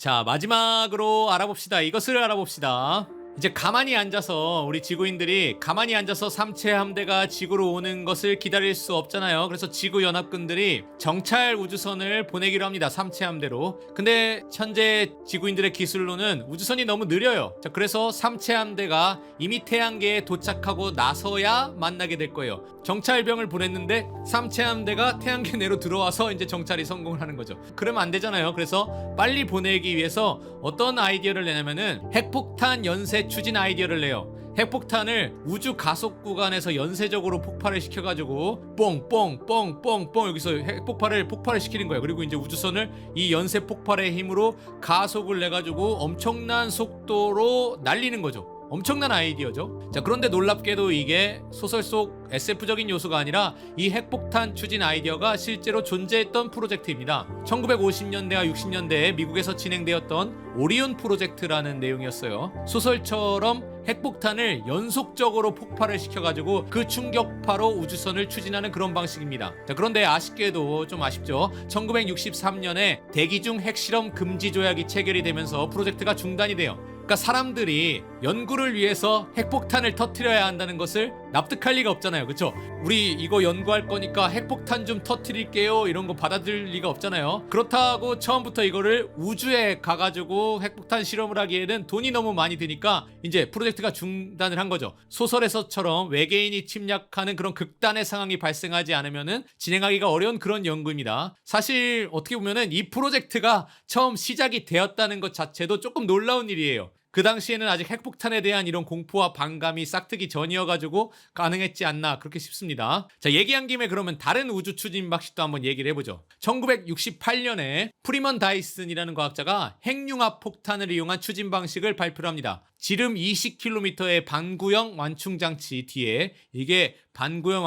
자, 마지막으로 알아봅시다. 이것을 알아봅시다. 이제 가만히 앉아서 우리 지구인들이 가만히 앉아서 삼체 함대가 지구로 오는 것을 기다릴 수 없잖아요. 그래서 지구 연합군들이 정찰 우주선을 보내기로 합니다. 삼체 함대로. 근데 현재 지구인들의 기술로는 우주선이 너무 느려요. 자, 그래서 삼체 함대가 이미 태양계에 도착하고 나서야 만나게 될 거예요. 정찰병을 보냈는데 삼체 함대가 태양계 내로 들어와서 이제 정찰이 성공을 하는 거죠. 그러면 안 되잖아요. 그래서 빨리 보내기 위해서 어떤 아이디어를 내냐면은 핵폭탄 연쇄 추진 아이디어를 내요. 핵폭탄을 우주 가속 구간에서 연쇄적으로 폭발을 시켜가지고 뽕뽕뽕뽕뽕 여기서 폭발을 시키는 거예요. 그리고 이제 우주선을 이 연쇄 폭발의 힘으로 가속을 내가지고 엄청난 속도로 날리는 거죠. 엄청난 아이디어죠. 자, 그런데 놀랍게도 이게 소설 속 SF적인 요소가 아니라 이 핵폭탄 추진 아이디어가 실제로 존재했던 프로젝트입니다. 1950년대와 60년대에 미국에서 진행되었던 오리온 프로젝트라는 내용이었어요. 소설처럼 핵폭탄을 연속적으로 폭발을 시켜가지고 그 충격파로 우주선을 추진하는 그런 방식입니다. 자, 그런데 아쉽게도 좀 아쉽죠. 1963년에 대기 중 핵실험 금지 조약이 체결이 되면서 프로젝트가 중단이 돼요. 그러니까 사람들이 연구를 위해서 핵폭탄을 터뜨려야 한다는 것을 납득할 리가 없잖아요. 그쵸? 우리 이거 연구할 거니까 핵폭탄 좀 터뜨릴게요 이런 거 받아들일 리가 없잖아요. 그렇다고 처음부터 이거를 우주에 가가지고 핵폭탄 실험을 하기에는 돈이 너무 많이 드니까 이제 프로젝트가 중단을 한 거죠. 소설에서처럼 외계인이 침략하는 그런 극단의 상황이 발생하지 않으면은 진행하기가 어려운 그런 연구입니다. 사실 어떻게 보면은 이 프로젝트가 처음 시작이 되었다는 것 자체도 조금 놀라운 일이에요. 그 당시에는 아직 핵폭탄에 대한 이런 공포와 반감이 싹트기 전이어가지고 가능했지 않나 그렇게 싶습니다. 자, 얘기한 김에 그러면 다른 우주 추진 방식도 한번 얘기를 해보죠. 1968년에 프리먼 다이슨이라는 과학자가 핵융합 폭탄을 이용한 추진 방식을 발표를 합니다. 지름 20km의 반구형 완충장치 뒤에 이게 반구형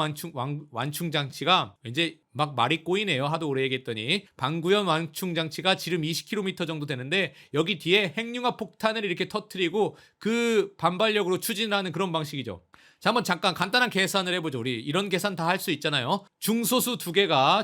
완충장치가 이제 막 말이 꼬이네요. 하도 오래 얘기했더니 반구형 완충장치가 지름 20km 정도 되는데 여기 뒤에 핵융합 폭탄을 이렇게 터뜨리고 그 반발력으로 추진하는 그런 방식이죠. 자, 한번 잠깐 간단한 계산을 해보죠. 우리 이런 계산 다 할 수 있잖아요. 중소수 두 개가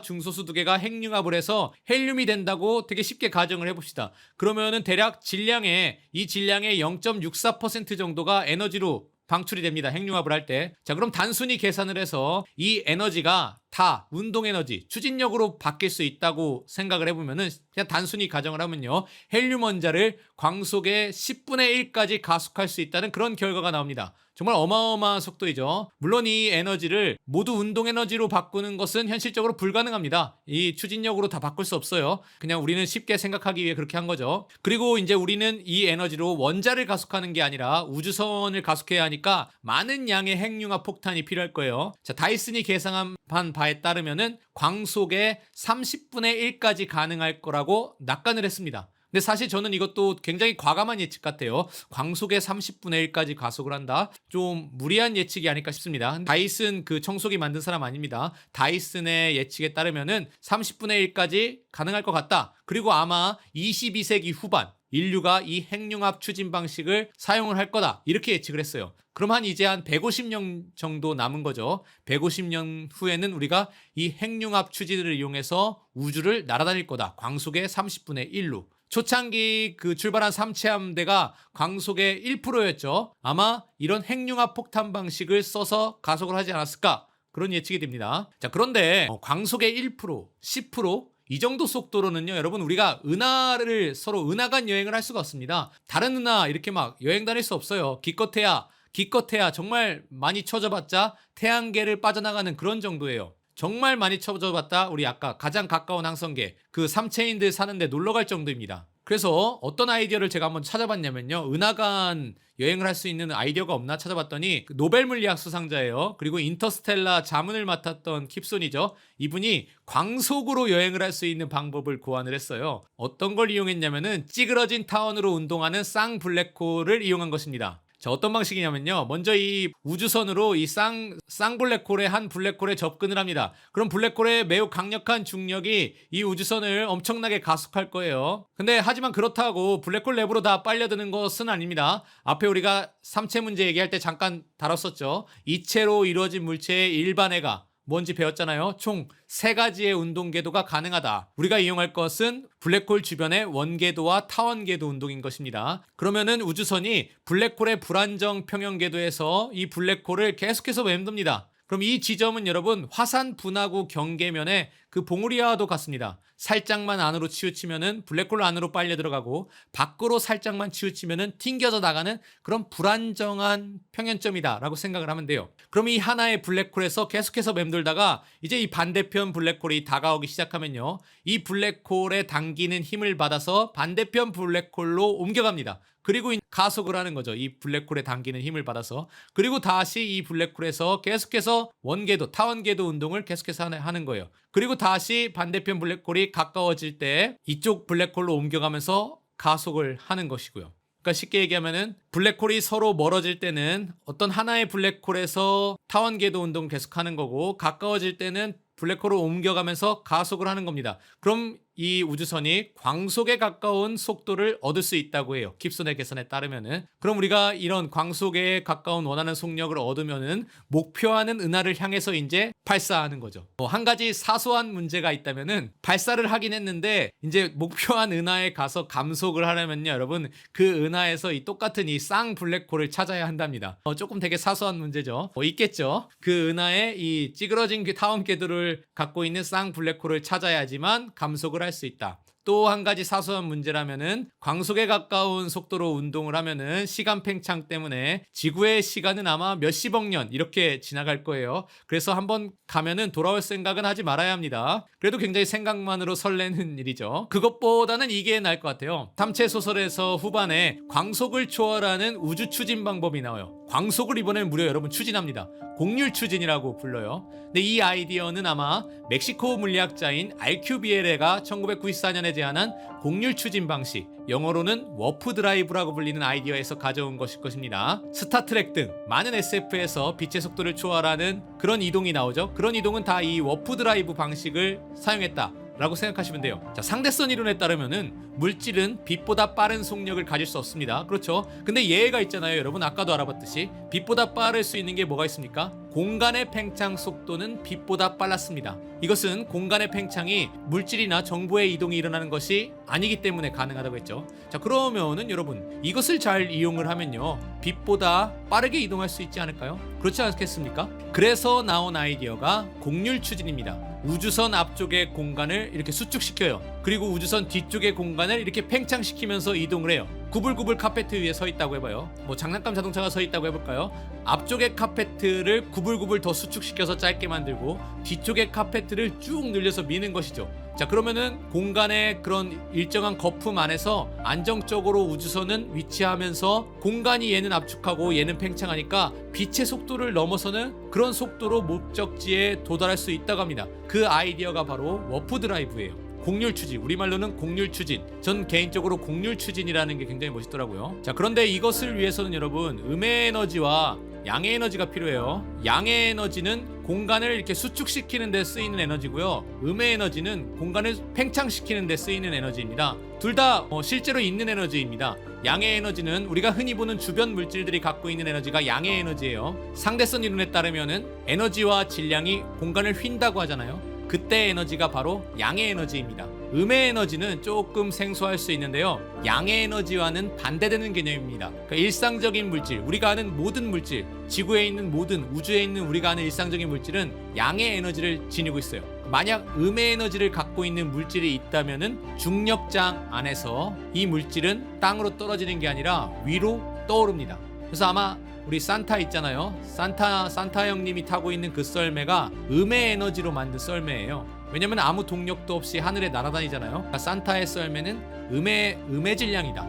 핵융합을 해서 헬륨이 된다고 되게 쉽게 가정을 해봅시다. 그러면은 대략 이 질량의 0.64% 정도가 에너지로 방출이 됩니다. 핵융합을 할 때. 자, 그럼 단순히 계산을 해서 이 에너지가 다 운동 에너지, 추진력으로 바뀔 수 있다고 생각을 해보면은 그냥 단순히 가정을 하면요. 헬륨 원자를 광속의 10분의 1까지 가속할 수 있다는 그런 결과가 나옵니다. 정말 어마어마한 속도이죠. 물론 이 에너지를 모두 운동 에너지로 바꾸는 것은 현실적으로 불가능합니다. 이 추진력으로 다 바꿀 수 없어요. 그냥 우리는 쉽게 생각하기 위해 그렇게 한 거죠. 그리고 이제 우리는 이 에너지로 원자를 가속하는 게 아니라 우주선을 가속해야 하니까 많은 양의 핵융합 폭탄이 필요할 거예요. 자, 다이슨이 계산한 바에 따르면은 광속의 30분의 1까지 가능할 거라고 낙관을 했습니다. 근데 사실 저는 이것도 굉장히 과감한 예측 같아요. 광속의 30분의 1까지 가속을 한다? 좀 무리한 예측이 아닐까 싶습니다. 다이슨 그 청소기 만든 사람 아닙니다. 다이슨의 예측에 따르면은 30분의 1까지 가능할 것 같다. 그리고 아마 22세기 후반 인류가 이 핵융합 추진 방식을 사용을 할 거다. 이렇게 예측을 했어요. 그럼 이제 한 150년 정도 남은 거죠. 150년 후에는 우리가 이 핵융합 추진을 이용해서 우주를 날아다닐 거다. 광속의 30분의 1로. 초창기 그 출발한 삼체 함대가 광속의 1%였죠. 아마 이런 핵융합 폭탄 방식을 써서 가속을 하지 않았을까? 그런 예측이 됩니다. 자, 그런데 광속의 1%, 10%? 이 정도 속도로는요, 여러분, 우리가 은하를 서로 은하간 여행을 할 수가 없습니다. 다른 은하 이렇게 막 여행 다닐 수 없어요. 기껏해야 정말 많이 쳐져봤자 태양계를 빠져나가는 그런 정도예요. 정말 많이 쳐져봤다 우리 아까 가장 가까운 항성계 그 삼체인들 사는데 놀러갈 정도입니다. 그래서 어떤 아이디어를 제가 한번 찾아봤냐면요, 은하간 여행을 할 수 있는 아이디어가 없나 찾아봤더니 노벨 물리학 수상자예요. 그리고 인터스텔라 자문을 맡았던 킵손이죠. 이분이 광속으로 여행을 할 수 있는 방법을 고안을 했어요. 어떤 걸 이용했냐면은 찌그러진 타원으로 운동하는 쌍블랙홀을 이용한 것입니다. 자, 어떤 방식이냐면요, 먼저 이 우주선으로 이 쌍블랙홀의 한 블랙홀에 접근을 합니다. 그럼 블랙홀의 매우 강력한 중력이 이 우주선을 엄청나게 가속할 거예요. 근데 하지만 그렇다고 블랙홀 내부로 다 빨려드는 것은 아닙니다. 앞에 우리가 삼체 문제 얘기할 때 잠깐 다뤘었죠. 이체로 이루어진 물체의 일반회가 뭔지 배웠잖아요. 총 3가지의 운동 궤도가 가능하다. 우리가 이용할 것은 블랙홀 주변의 원궤도와 타원궤도 운동인 것입니다. 그러면은 우주선이 블랙홀의 불안정 평형 궤도에서 이 블랙홀을 계속해서 맴돕니다. 그럼 이 지점은 여러분 화산 분화구 경계면에 그 봉우리와도 같습니다. 살짝만 안으로 치우치면은 블랙홀 안으로 빨려 들어가고 밖으로 살짝만 치우치면은 튕겨져 나가는 그런 불안정한 평연점이다라고 생각을 하면 돼요. 그럼 이 하나의 블랙홀에서 계속해서 맴돌다가 이제 이 반대편 블랙홀이 다가오기 시작하면요. 이 블랙홀에 당기는 힘을 받아서 반대편 블랙홀로 옮겨갑니다. 그리고 가속을 하는 거죠. 이 블랙홀에 당기는 힘을 받아서. 그리고 다시 이 블랙홀에서 계속해서 원궤도, 타원궤도 운동을 계속해서 하는 거예요. 그리고 다시 반대편 블랙홀이 가까워질 때 이쪽 블랙홀로 옮겨가면서 가속을 하는 것이고요. 그러니까 쉽게 얘기하면은 블랙홀이 서로 멀어질 때는 어떤 하나의 블랙홀에서 타원궤도 운동을 계속하는 거고 가까워질 때는 블랙홀로 옮겨가면서 가속을 하는 겁니다. 그럼 이 우주선이 광속에 가까운 속도를 얻을 수 있다고 해요. 깁슨의 계산에 따르면은. 그럼 우리가 이런 광속에 가까운 원하는 속력을 얻으면은 목표하는 은하를 향해서 이제 발사하는 거죠. 한 가지 사소한 문제가 있다면은 발사를 하긴 했는데 이제 목표한 은하에 가서 감속을 하려면요, 여러분 그 은하에서 이 똑같은 이 쌍 블랙홀을 찾아야 한답니다. 조금 되게 사소한 문제죠. 있겠죠. 그 은하에 이 찌그러진 타원 궤도를 갖고 있는 쌍 블랙홀을 찾아야지만 감속을 할 수 있다. 또 한 가지 사소한 문제라면은 광속에 가까운 속도로 운동을 하면은 시간 팽창 때문에 지구의 시간은 아마 몇십억 년 이렇게 지나갈 거예요. 그래서 한번 가면은 돌아올 생각은 하지 말아야 합니다. 그래도 굉장히 생각만으로 설레는 일이죠. 그것보다는 이게 나을 것 같아요. 탐체 소설에서 후반에 광속을 초월하는 우주 추진 방법이 나와요. 광속을 이번엔 무려 여러분 추진합니다. 곡률 추진이라고 불러요. 근데 이 아이디어는 아마 멕시코 물리학자인 알큐비에레가 1994년에 제안한 곡률 추진 방식, 영어로는 워프 드라이브라고 불리는 아이디어에서 가져온 것일 것입니다. 스타트렉 등 많은 SF에서 빛의 속도를 초월하는 그런 이동이 나오죠. 그런 이동은 다 이 워프 드라이브 방식을 사용했다 라고 생각하시면 돼요. 자, 상대성 이론에 따르면은 물질은 빛보다 빠른 속력을 가질 수 없습니다. 그렇죠? 근데 예외가 있잖아요. 여러분 아까도 알아봤듯이 빛보다 빠를 수 있는 게 뭐가 있습니까? 공간의 팽창 속도는 빛보다 빨랐습니다. 이것은 공간의 팽창이 물질이나 정보의 이동이 일어나는 것이 아니기 때문에 가능하다고 했죠. 자, 그러면은 여러분 이것을 잘 이용을 하면요, 빛보다 빠르게 이동할 수 있지 않을까요? 그렇지 않겠습니까? 그래서 나온 아이디어가 곡률 추진입니다. 우주선 앞쪽의 공간을 이렇게 수축시켜요. 그리고 우주선 뒤쪽의 공간을 이렇게 팽창시키면서 이동을 해요. 구불구불 카페트 위에 서 있다고 해봐요. 장난감 자동차가 서 있다고 해볼까요? 앞쪽의 카페트를 구불구불 더 수축시켜서 짧게 만들고 뒤쪽의 카페트를 쭉 늘려서 미는 것이죠. 자, 그러면은 공간의 그런 일정한 거품 안에서 안정적으로 우주선은 위치하면서 공간이 얘는 압축하고 얘는 팽창하니까 빛의 속도를 넘어서는 그런 속도로 목적지에 도달할 수 있다고 합니다. 그 아이디어가 바로 워프 드라이브예요. 곡률 추진, 우리말로는 곡률 추진. 전 개인적으로 곡률 추진이라는 게 굉장히 멋있더라고요. 자, 그런데 이것을 위해서는 여러분 음의 에너지와 양의 에너지가 필요해요. 양의 에너지는 공간을 이렇게 수축시키는 데 쓰이는 에너지고요. 음의 에너지는 공간을 팽창시키는 데 쓰이는 에너지입니다. 둘 다 실제로 있는 에너지입니다. 양의 에너지는 우리가 흔히 보는 주변 물질들이 갖고 있는 에너지가 양의 에너지예요. 상대성 이론에 따르면은 에너지와 질량이 공간을 휜다고 하잖아요. 그때 에너지가 바로 양의 에너지입니다. 음의 에너지는 조금 생소할 수 있는데요, 양의 에너지와는 반대되는 개념입니다. 그러니까 일상적인 물질, 우리가 아는 모든 물질, 지구에 있는 모든, 우주에 있는 우리가 아는 일상적인 물질은 양의 에너지를 지니고 있어요. 만약 음의 에너지를 갖고 있는 물질이 있다면은 중력장 안에서 이 물질은 땅으로 떨어지는 게 아니라 위로 떠오릅니다. 그래서 아마 우리 산타 있잖아요. 산타 형님이 타고 있는 그 썰매가 음의 에너지로 만든 썰매예요. 왜냐면 아무 동력도 없이 하늘에 날아다니잖아요. 그러니까 산타의 썰매는 음의 질량이다.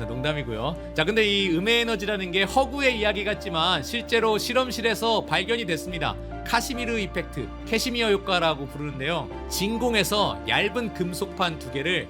농담이고요. 자, 근데 이 음의 에너지라는 게 허구의 이야기 같지만 실제로 실험실에서 발견이 됐습니다. 카시미르 이펙트, 캐시미어 효과라고 부르는데요. 진공에서 얇은 금속판 두 개를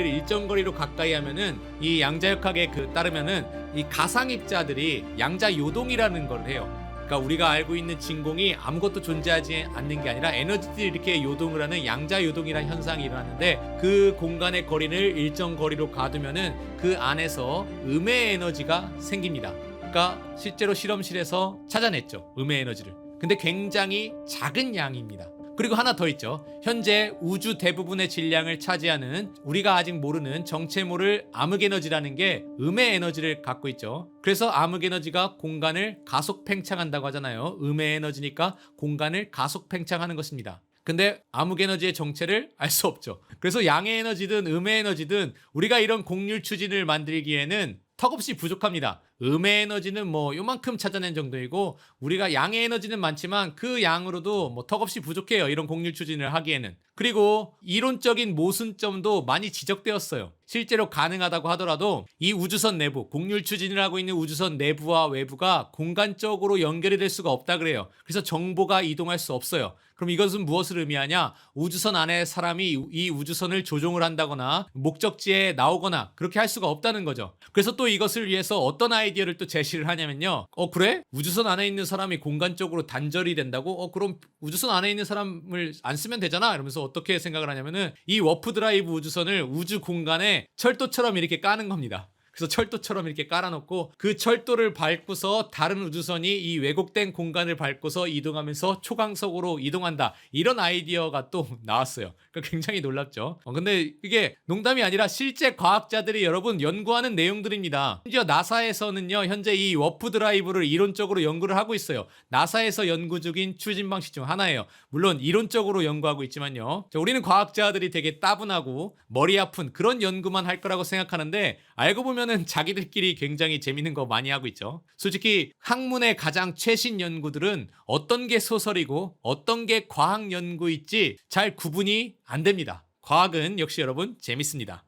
일정 거리로 가까이 하면은 이 양자역학에 따르면은 이 가상입자들이 양자 요동이라는 걸 해요. 그러니까 우리가 알고 있는 진공이 아무것도 존재하지 않는 게 아니라 에너지들이 이렇게 요동을 하는 양자 요동이라는 현상이 일어나는데, 그 공간의 거리를 일정 거리로 가두면은 그 안에서 음의 에너지가 생깁니다. 그러니까 실제로 실험실에서 찾아냈죠, 음의 에너지를. 근데 굉장히 작은 양입니다. 그리고 하나 더 있죠. 현재 우주 대부분의 질량을 차지하는 우리가 아직 모르는 정체모를 암흑에너지라는 게 음의 에너지를 갖고 있죠. 그래서 암흑에너지가 공간을 가속 팽창한다고 하잖아요. 음의 에너지니까 공간을 가속 팽창하는 것입니다. 근데 암흑에너지의 정체를 알 수 없죠. 그래서 양의 에너지든 음의 에너지든 우리가 이런 곡률 추진을 만들기에는 턱없이 부족합니다. 음의 에너지는 뭐 요만큼 찾아낸 정도이고 우리가 양의 에너지는 많지만 그 양으로도 뭐 턱없이 부족해요. 이런 곡률 추진을 하기에는. 그리고 이론적인 모순점도 많이 지적되었어요. 실제로 가능하다고 하더라도 이 우주선 내부, 곡률 추진을 하고 있는 우주선 내부와 외부가 공간적으로 연결이 될 수가 없다 그래요. 그래서 정보가 이동할 수 없어요. 그럼 이것은 무엇을 의미하냐? 우주선 안에 사람이 이 우주선을 조종을 한다거나 목적지에 나오거나 그렇게 할 수가 없다는 거죠. 그래서 또 이것을 위해서 어떤 아이디어를 또 제시를 하냐면요. 그래? 우주선 안에 있는 사람이 공간적으로 단절이 된다고? 그럼 우주선 안에 있는 사람을 안 쓰면 되잖아? 이러면서 어떻게 생각을 하냐면은 이 워프 드라이브 우주선을 우주 공간에 철도처럼 이렇게 까는 겁니다. 그래서 철도처럼 이렇게 깔아놓고 그 철도를 밟고서 다른 우주선이 이 왜곡된 공간을 밟고서 이동하면서 초강속으로 이동한다. 이런 아이디어가 또 나왔어요. 그러니까 굉장히 놀랍죠. 근데 이게 농담이 아니라 실제 과학자들이 여러분 연구하는 내용들입니다. 심지어 나사에서는요 현재 이 워프 드라이브를 이론적으로 연구를 하고 있어요. 나사에서 연구 중인 추진 방식 중 하나예요. 물론 이론적으로 연구하고 있지만요. 우리는 과학자들이 되게 따분하고 머리 아픈 그런 연구만 할 거라고 생각하는데 알고 보면은 자기들끼리 굉장히 재밌는 거 많이 하고 있죠. 솔직히 학문의 가장 최신 연구들은 어떤 게 소설이고 어떤 게 과학 연구일지 잘 구분이 안 됩니다. 과학은 역시 여러분 재밌습니다.